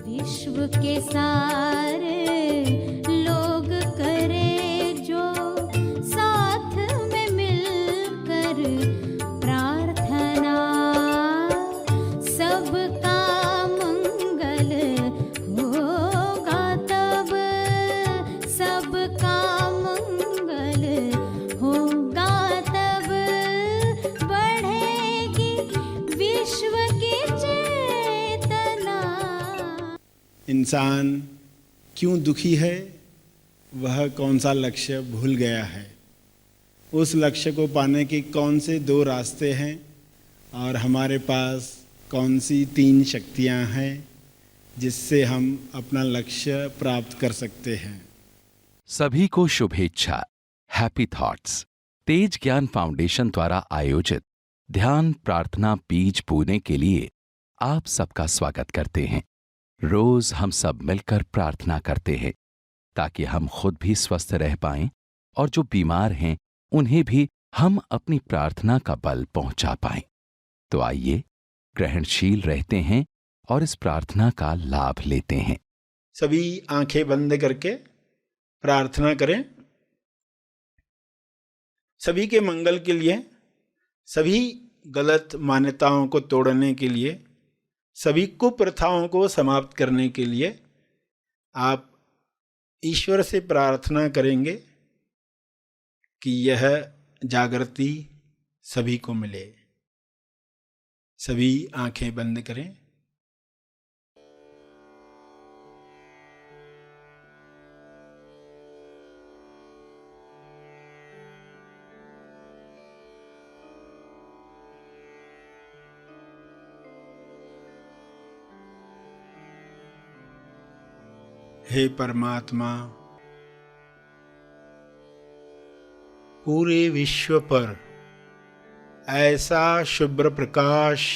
विश्व के सारे लोग करे जो साथ में मिलकर प्रार्थना, सबका मंगल होगा तब, सबका मंगल होगा तब, बढ़ेगी विश्व की चेतना। इंसान क्यों दुखी है? वह कौन सा लक्ष्य भूल गया है? उस लक्ष्य को पाने के कौन से 2 रास्ते हैं और हमारे पास कौन सी 3 शक्तियां हैं जिससे हम अपना लक्ष्य प्राप्त कर सकते हैं? सभी को शुभेच्छा। हैप्पी थॉट्स तेज ज्ञान फाउंडेशन द्वारा आयोजित ध्यान प्रार्थना बीज बोने के लिए आप सबका स्वागत करते हैं। रोज हम सब मिलकर प्रार्थना करते हैं ताकि हम खुद भी स्वस्थ रह पाएं और जो बीमार हैं उन्हें भी हम अपनी प्रार्थना का बल पहुंचा पाएं। तो आइए ग्रहणशील रहते हैं और इस प्रार्थना का लाभ लेते हैं। सभी आंखें बंद करके प्रार्थना करें। सभी के मंगल के लिए, सभी गलत मान्यताओं को तोड़ने के लिए, सभी कुप्रथाओं को समाप्त करने के लिए आप ईश्वर से प्रार्थना करेंगे कि यह जागृति सभी को मिले। सभी आंखें बंद करें। हे परमात्मा, पूरे विश्व पर ऐसा शुभ्र प्रकाश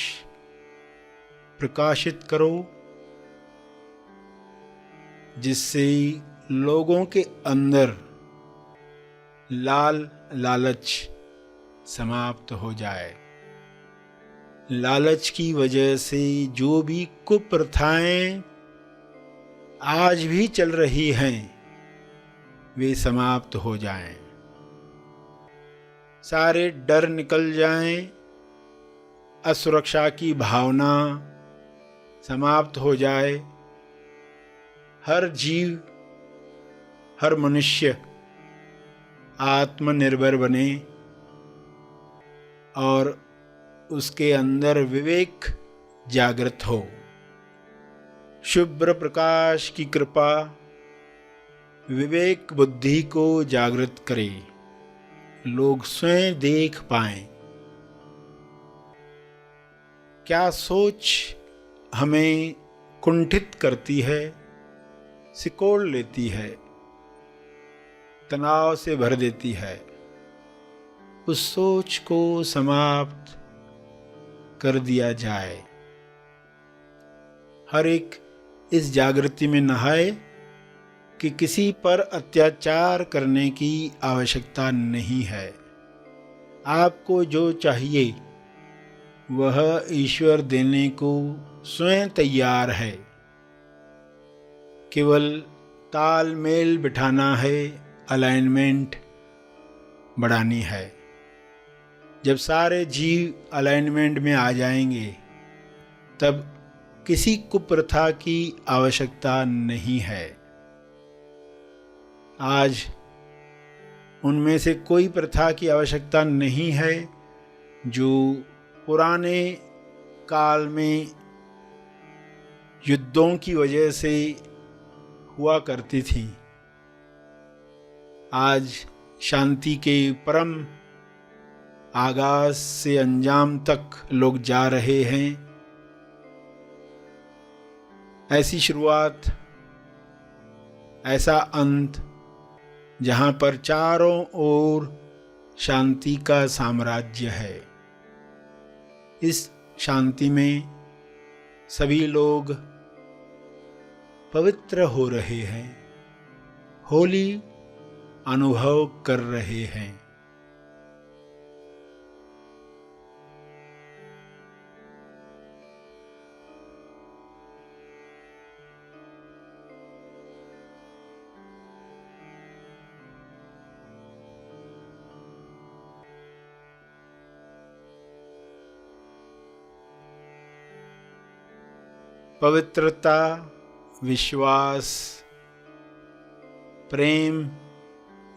प्रकाशित करो जिससे लोगों के अंदर लालच समाप्त हो जाए। लालच की वजह से जो भी कुप्रथाएं आज भी चल रही हैं वे समाप्त हो जाएं। सारे डर निकल जाएं, असुरक्षा की भावना समाप्त हो जाए। हर जीव, हर मनुष्य आत्मनिर्भर बने और उसके अंदर विवेक जागृत हो। शुभ्र प्रकाश की कृपा विवेक बुद्धि को जागृत करे, लोग स्वयं देख पाएं क्या सोच हमें कुंठित करती है, सिकोड़ लेती है, तनाव से भर देती है। उस सोच को समाप्त कर दिया जाए। हर एक इस जागृति में नहाए कि किसी पर अत्याचार करने की आवश्यकता नहीं है। आपको जो चाहिए वह ईश्वर देने को स्वयं तैयार है। केवल तालमेल बिठाना है, अलाइनमेंट बढ़ानी है। जब सारे जीव अलाइनमेंट में आ जाएंगे तब किसी कुप्रथा की आवश्यकता नहीं है। आज उनमें से कोई प्रथा की आवश्यकता नहीं है जो पुराने काल में युद्धों की वजह से हुआ करती थी। आज शांति के परम आगाज से अंजाम तक लोग जा रहे हैं। ऐसी शुरुआत, ऐसा अंत जहां पर चारों ओर शांति का साम्राज्य है। इस शांति में सभी लोग पवित्र हो रहे हैं, होली अनुभव कर रहे हैं। पवित्रता, विश्वास, प्रेम,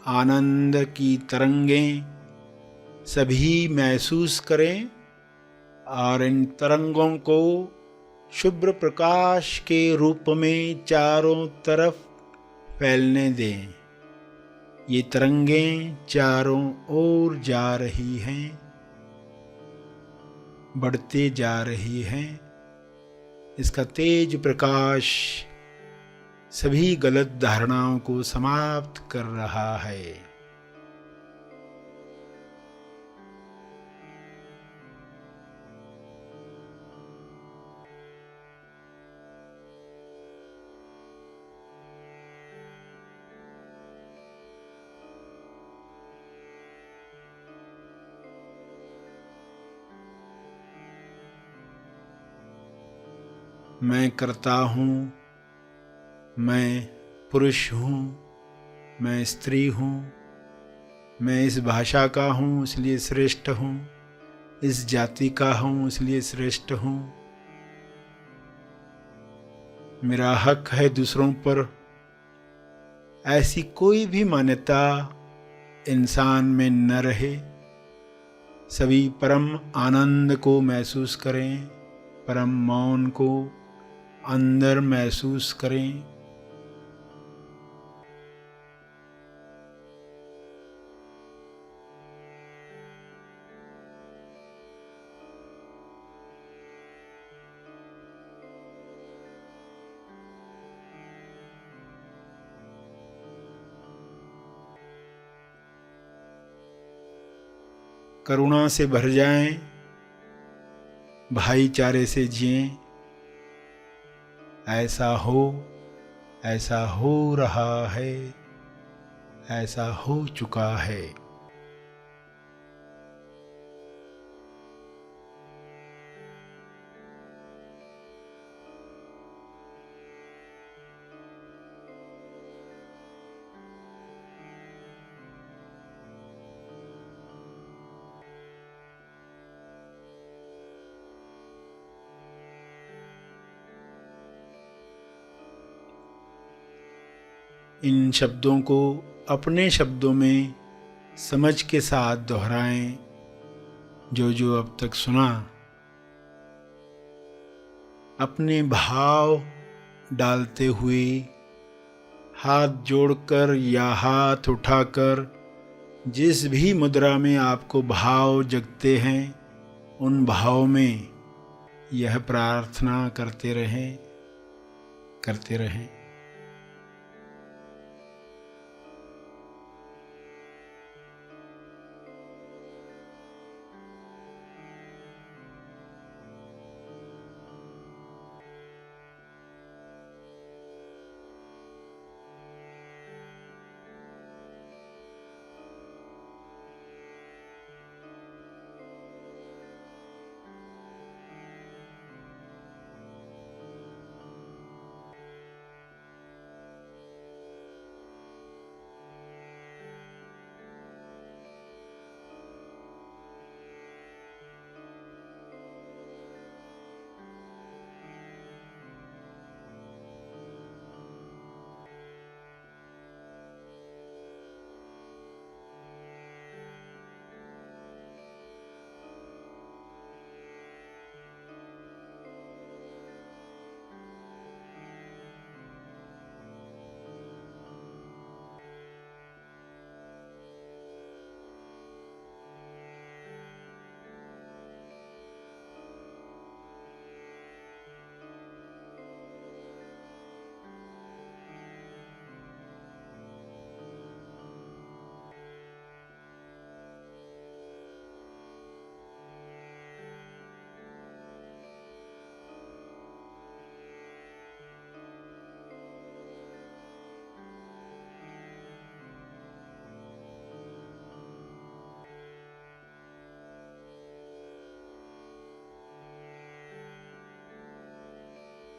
आनंद की तरंगें सभी महसूस करें और इन तरंगों को शुभ्र प्रकाश के रूप में चारों तरफ फैलने दें। ये तरंगें चारों ओर जा रही हैं, बढ़ते जा रही हैं। इसका तेज प्रकाश सभी गलत धारणाओं को समाप्त कर रहा है। मैं करता हूँ, मैं पुरुष हूँ, मैं स्त्री हूँ, मैं इस भाषा का हूँ इसलिए श्रेष्ठ हूँ, इस जाति का हूँ इसलिए श्रेष्ठ हूँ। मेरा हक है दूसरों पर। ऐसी कोई भी मान्यता इंसान में न रहे। सभी परम आनंद को महसूस करें, परम मौन को अंदर महसूस करें। करुणा से भर जाएं, भाईचारे से जिएं। ऐसा हो रहा है, ऐसा हो चुका है। इन शब्दों को अपने शब्दों में समझ के साथ दोहराएं। जो अब तक सुना, अपने भाव डालते हुए हाथ जोड़कर या हाथ उठाकर जिस भी मुद्रा में आपको भाव जगते हैं, उन भाव में यह प्रार्थना करते रहें।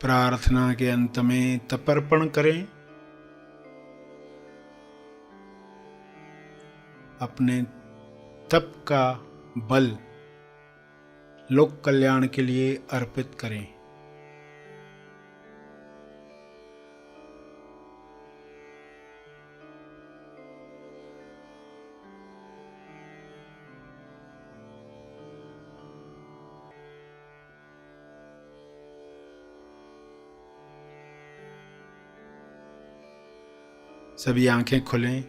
प्रार्थना के अंत में तर्पण करें। अपने तप का बल लोक कल्याण के लिए अर्पित करें। सभी आंखें खुलें।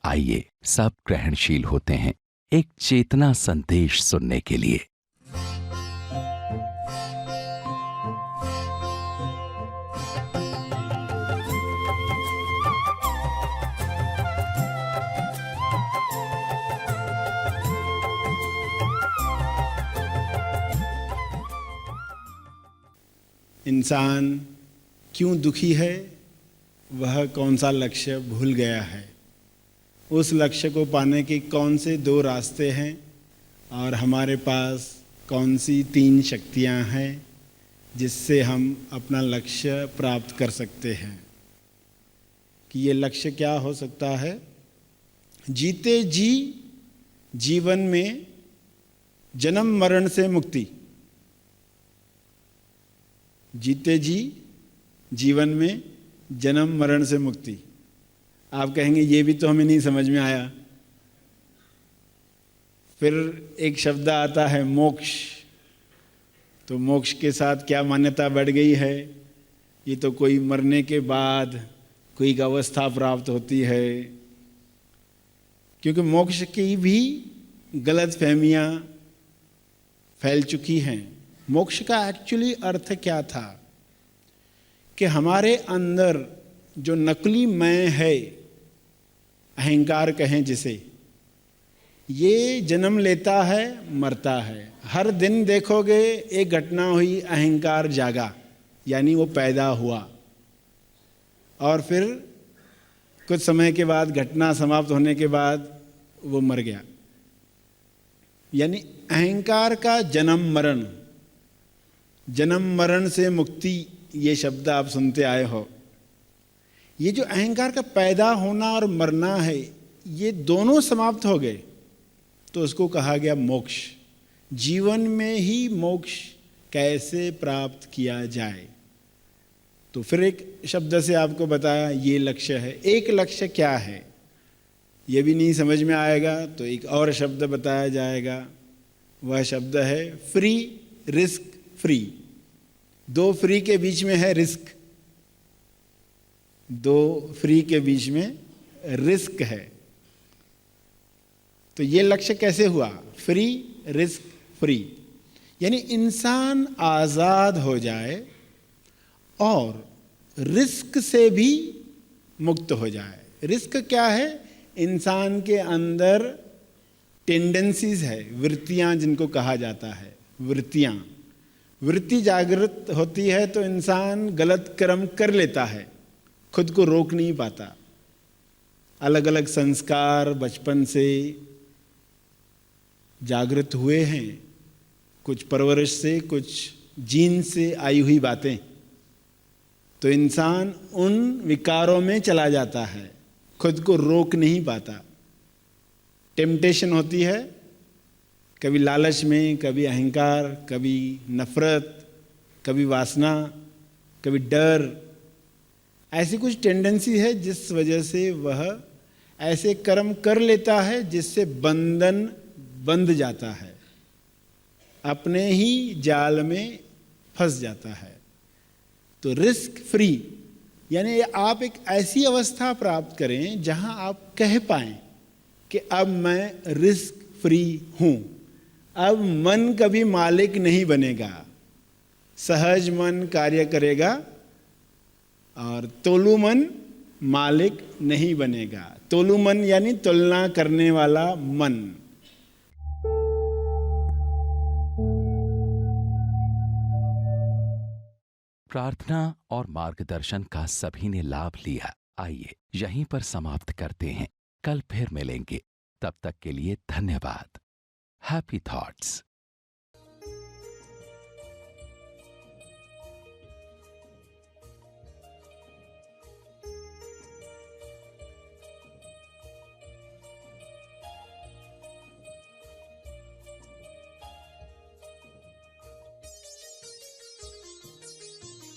आइए सब ग्रहणशील होते हैं एक चेतना संदेश सुनने के लिए। इंसान क्यों दुखी है, वह कौन सा लक्ष्य भूल गया है, उस लक्ष्य को पाने के कौन से 2 रास्ते हैं और हमारे पास कौन सी 3 शक्तियां हैं जिससे हम अपना लक्ष्य प्राप्त कर सकते हैं। कि ये लक्ष्य क्या हो सकता है? जीते जी जीवन में जन्म मरण से मुक्ति। जीते जी जीवन में जन्म मरण से मुक्ति। आप कहेंगे ये भी तो हमें नहीं समझ में आया। फिर एक शब्द आता है मोक्ष। तो मोक्ष के साथ क्या मान्यता बढ़ गई है? ये तो कोई मरने के बाद कोई एक अवस्था प्राप्त होती है। क्योंकि मोक्ष की भी गलत फहमियाँ फैल चुकी हैं। मोक्ष का एक्चुअली अर्थ क्या था? कि हमारे अंदर जो नकली मैं है, अहंकार कहें जिसे, ये जन्म लेता है, मरता है। हर दिन देखोगे एक घटना हुई, अहंकार जागा, यानी वो पैदा हुआ, और फिर कुछ समय के बाद, घटना समाप्त होने के बाद वो मर गया। यानी अहंकार का जन्म मरण, जन्म मरण से मुक्ति, ये शब्द आप सुनते आए हो। ये जो अहंकार का पैदा होना और मरना है, ये दोनों समाप्त हो गए तो उसको कहा गया मोक्ष। जीवन में ही मोक्ष कैसे प्राप्त किया जाए, तो फिर एक शब्द से आपको बताया ये लक्ष्य है। एक लक्ष्य क्या है ये भी नहीं समझ में आएगा तो एक और शब्द बताया जाएगा। वह शब्द है फ्री, रिस्क फ्री। 2 फ्री के बीच में है रिस्क, 2 फ्री के बीच में रिस्क है। तो ये लक्ष्य कैसे हुआ? फ्री, रिस्क फ्री, यानी इंसान आजाद हो जाए और रिस्क से भी मुक्त हो जाए। रिस्क क्या है? इंसान के अंदर टेंडेंसीज है, वृत्तियां जिनको कहा जाता है। वृत्ति जागृत होती है तो इंसान गलत कर्म कर लेता है, खुद को रोक नहीं पाता। अलग अलग संस्कार बचपन से जागृत हुए हैं, कुछ परवरिश से, कुछ जीन से आई हुई बातें, तो इंसान उन विकारों में चला जाता है, खुद को रोक नहीं पाता। टेम्पटेशन होती है, कभी लालच में, कभी अहंकार, कभी नफरत, कभी वासना, कभी डर। ऐसी कुछ टेंडेंसी है जिस वजह से वह ऐसे कर्म कर लेता है जिससे बंधन बंध जाता है, अपने ही जाल में फंस जाता है। तो रिस्क फ्री यानी आप एक ऐसी अवस्था प्राप्त करें जहां आप कह पाएं कि अब मैं रिस्क फ्री हूं। अब मन कभी मालिक नहीं बनेगा, सहज मन कार्य करेगा और तोलू मन मालिक नहीं बनेगा। तोलू मन यानी तुलना करने वाला मन। प्रार्थना और मार्गदर्शन का सभी ने लाभ लिया। आइए यहीं पर समाप्त करते हैं, कल फिर मिलेंगे। तब तक के लिए धन्यवाद। Happy thoughts.